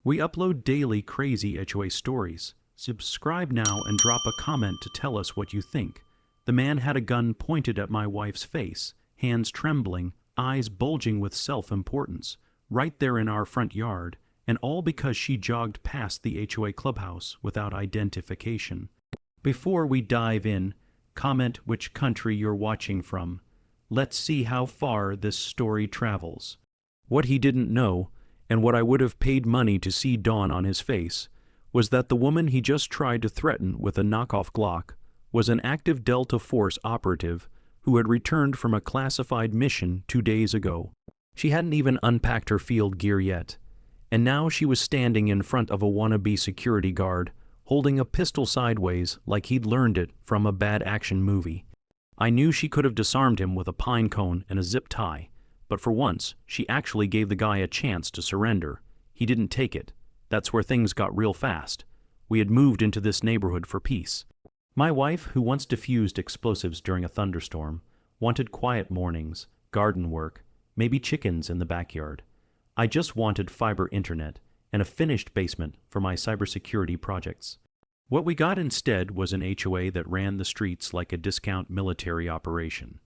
We upload daily crazy HOA stories. Subscribe now and drop a comment to tell us what you think. The man had a gun pointed at my wife's face, hands trembling, eyes bulging with self-importance, right there in our front yard, and all because she jogged past the HOA clubhouse without identification. Before we dive in, comment which country you're watching from. Let's see how far this story travels. What he didn't know, and what I would have paid money to see dawn on his face, was that the woman he just tried to threaten with a knockoff Glock was an active Delta Force operative who had returned from a classified mission 2 days ago. She hadn't even unpacked her field gear yet, and now she was standing in front of a wannabe security guard, holding a pistol sideways like he'd learned it from a bad action movie. I knew she could have disarmed him with a pine cone and a zip tie, but for once, she actually gave the guy a chance to surrender. He didn't take it. That's where things got real fast. We had moved into this neighborhood for peace. My wife, who once diffused explosives during a thunderstorm, wanted quiet mornings, garden work, maybe chickens in the backyard. I just wanted fiber internet and a finished basement for my cybersecurity projects. What we got instead was an HOA that ran the streets like a discount military operation.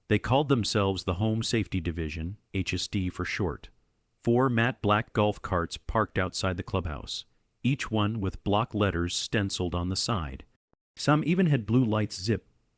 They called themselves the Home Safety Division, HSD for short. 4 matte black golf carts parked outside the clubhouse, each one with block letters stenciled on the side. Some even had blue lights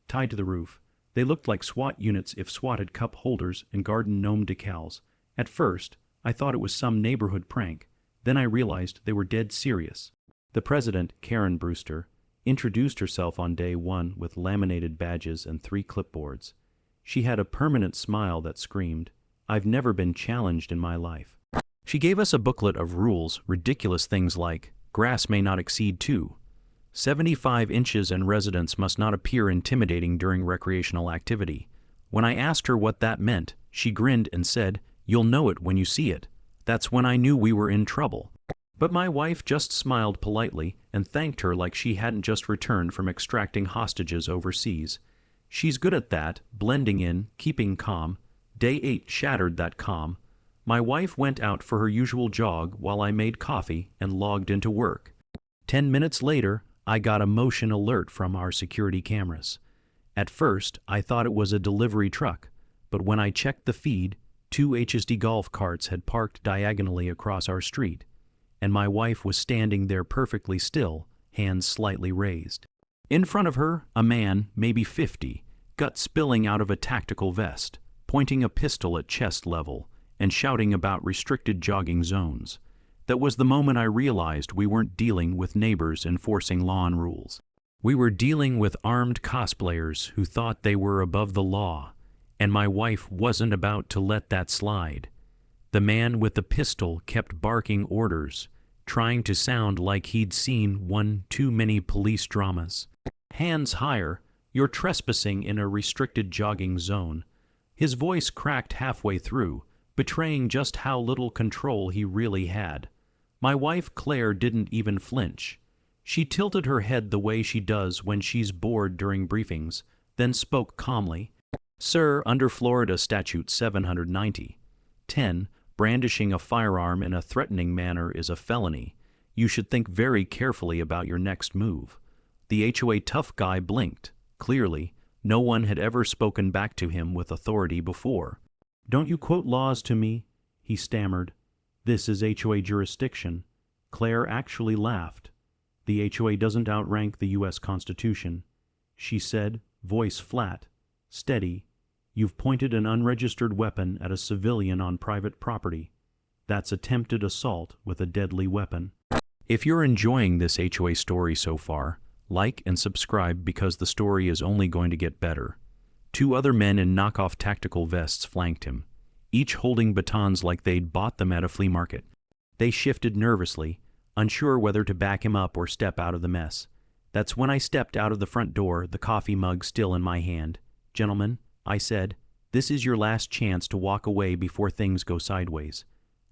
tied to the roof. They looked like SWAT units if SWAT had cup holders and garden gnome decals. At first, I thought it was some neighborhood prank. Then I realized they were dead serious. The president, Karen Brewster, introduced herself on day 1 with laminated badges and 3 clipboards. She had a permanent smile that screamed, "I've never been challenged in my life." She gave us a booklet of rules, ridiculous things like, grass may not exceed 2.75 inches and residents must not appear intimidating during recreational activity. When I asked her what that meant, she grinned and said, "You'll know it when you see it." That's when I knew we were in trouble. But my wife just smiled politely and thanked her like she hadn't just returned from extracting hostages overseas. She's good at that, blending in, keeping calm. Day 8 shattered that calm. My wife went out for her usual jog while I made coffee and logged into work. 10 minutes later, I got a motion alert from our security cameras. At first, I thought it was a delivery truck, but when I checked the feed, 2 HSD golf carts had parked diagonally across our street, and my wife was standing there perfectly still, hands slightly raised. In front of her, a man, maybe 50, gut spilling out of a tactical vest, pointing a pistol at chest level and shouting about restricted jogging zones. That was the moment I realized we weren't dealing with neighbors enforcing lawn rules. We were dealing with armed cosplayers who thought they were above the law, and my wife wasn't about to let that slide. The man with the pistol kept barking orders, trying to sound like he'd seen one too many police dramas. "Hands higher, you're trespassing in a restricted jogging zone." His voice cracked halfway through, betraying just how little control he really had. My wife Claire didn't even flinch. She tilted her head the way she does when she's bored during briefings, then spoke calmly. "Sir, under Florida Statute 790.10, brandishing a firearm in a threatening manner is a felony. You should think very carefully about your next move." The HOA tough guy blinked. Clearly, no one had ever spoken back to him with authority before. "Don't you quote laws to me?" he stammered. "This is HOA jurisdiction." Claire actually laughed. "The HOA doesn't outrank the U.S. Constitution," she said, voice flat, steady. "You've pointed an unregistered weapon at a civilian on private property. That's attempted assault with a deadly weapon." If you're enjoying this HOA story so far, like and subscribe because the story is only going to get better. 2 other men in knockoff tactical vests flanked him, each holding batons like they'd bought them at a flea market. They shifted nervously, unsure whether to back him up or step out of the mess. That's when I stepped out of the front door, the coffee mug still in my hand. "Gentlemen," I said, "this is your last chance to walk away before things go sideways."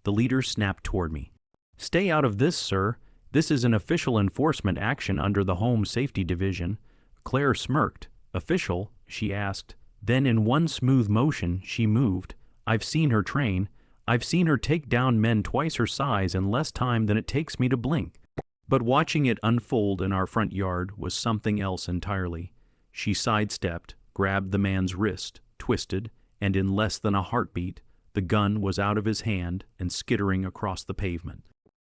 The leader snapped toward me. "Stay out of this, sir. This is an official enforcement action under the Home Safety Division." Claire smirked. "Official?" she asked. Then in one smooth motion, she moved. I've seen her train. I've seen her take down men twice her size in less time than it takes me to blink. But watching it unfold in our front yard was something else entirely. She sidestepped, grabbed the man's wrist, twisted, and in less than a heartbeat, the gun was out of his hand and skittering across the pavement.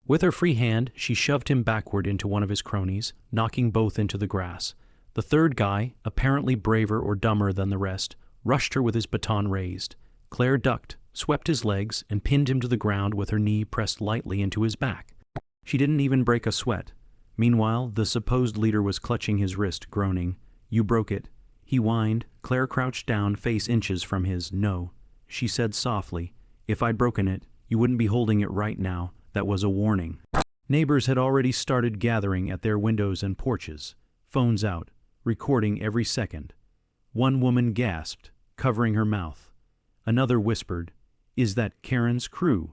With her free hand, she shoved him backward into one of his cronies, knocking both into the grass. The third guy, apparently braver or dumber than the rest, rushed her with his baton raised. Claire ducked, swept his legs, and pinned him to the ground with her knee pressed lightly into his back. She didn't even break a sweat. Meanwhile, the supposed leader was clutching his wrist, groaning. "You broke it." He whined. Claire crouched down, face inches from his. "No." She said softly, "If I'd broken it, you wouldn't be holding it right now. That was a warning." Neighbors had already started gathering at their windows and porches, phones out, recording every second. One woman gasped, covering her mouth. Another whispered, "Is that Karen's crew?"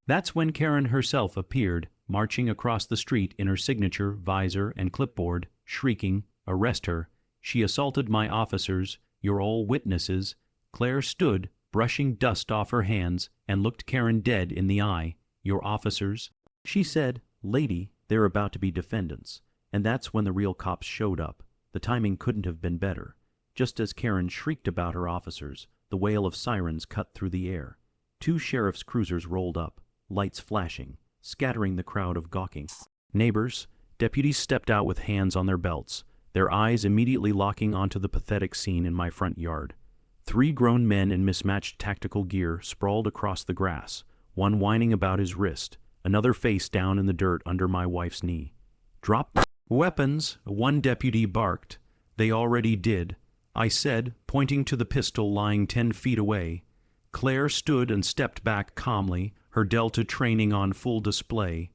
That's when Karen herself appeared, marching across the street in her signature, visor, and clipboard, shrieking, "Arrest her. She assaulted my officers. You're all witnesses." Claire stood, brushing dust off her hands, and looked Karen dead in the eye. "Your officers?" She said, "Lady, they're about to be defendants." And that's when the real cops showed up. The timing couldn't have been better. Just as Karen shrieked about her officers, the wail of sirens cut through the air. 2 sheriff's cruisers rolled up, lights flashing, scattering the crowd of gawking neighbors. Deputies stepped out with hands on their belts, their eyes immediately locking onto the pathetic scene in my front yard. 3 grown men in mismatched tactical gear sprawled across the grass, one whining about his wrist, another face down in the dirt under my wife's knee. "Drop weapons," one deputy barked. "They already did," I said, pointing to the pistol lying 10 feet away. Claire stood and stepped back calmly, her Delta training on full display.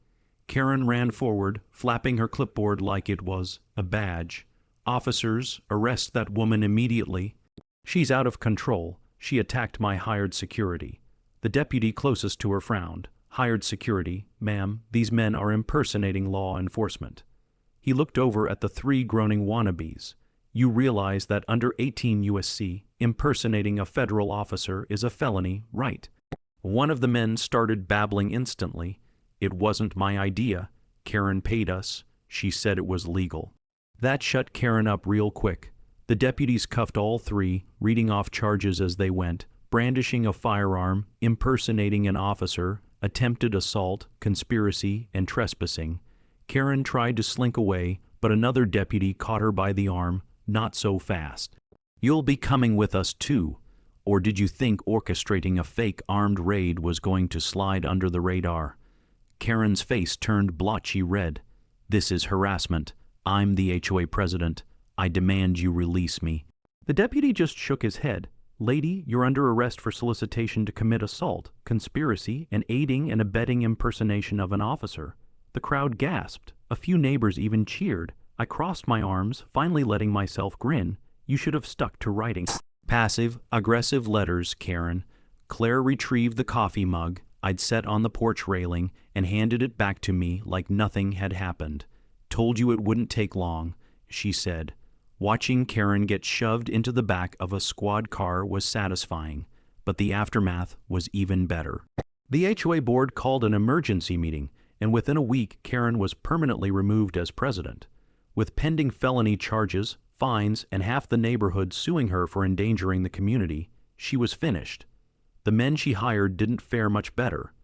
Karen ran forward, flapping her clipboard like it was a badge. "Officers, arrest that woman immediately. She's out of control. She attacked my hired security." The deputy closest to her frowned. "Hired security, ma'am, these men are impersonating law enforcement." He looked over at the 3 groaning wannabes. "You realize that under 18 U.S.C., impersonating a federal officer is a felony, right?" One of the men started babbling instantly. "It wasn't my idea. Karen paid us. She said it was legal." That shut Karen up real quick. The deputies cuffed all 3, reading off charges as they went: brandishing a firearm, impersonating an officer, attempted assault, conspiracy, and trespassing. Karen tried to slink away, but another deputy caught her by the arm. "Not so fast. You'll be coming with us too. Or did you think orchestrating a fake armed raid was going to slide under the radar?" Karen's face turned blotchy red. "This is harassment. I'm the HOA president. I demand you release me." The deputy just shook his head. "Lady, you're under arrest for solicitation to commit assault, conspiracy, and aiding and abetting impersonation of an officer." The crowd gasped. A few neighbors even cheered. I crossed my arms, finally letting myself grin. "You should have stuck to writing passive, aggressive letters, Karen." Claire retrieved the coffee mug I'd set on the porch railing and handed it back to me like nothing had happened. "Told you it wouldn't take long," she said. Watching Karen get shoved into the back of a squad car was satisfying, but the aftermath was even better. The HOA board called an emergency meeting, and within a week Karen was permanently removed as president. With pending felony charges, fines, and half the neighborhood suing her for endangering the community, she was finished. The men she hired didn't fare much better.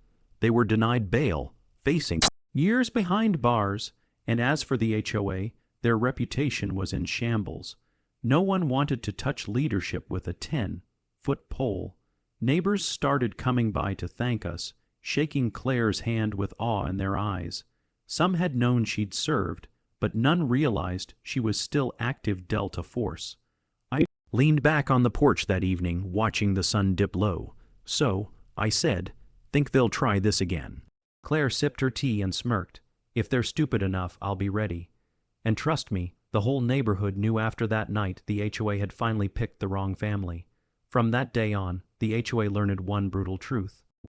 They were denied bail, facing years behind bars, and as for the HOA, their reputation was in shambles. No one wanted to touch leadership with a 10-foot pole. Neighbors started coming by to thank us, shaking Claire's hand with awe in their eyes. Some had known she'd served, but none realized she was still active Delta Force. I leaned back on the porch that evening, watching the sun dip low. "So," I said, "think they'll try this again?" Claire sipped her tea and smirked. "If they're stupid enough, I'll be ready." And trust me, the whole neighborhood knew after that night the HOA had finally picked the wrong family. From that day on, the HOA learned one brutal truth.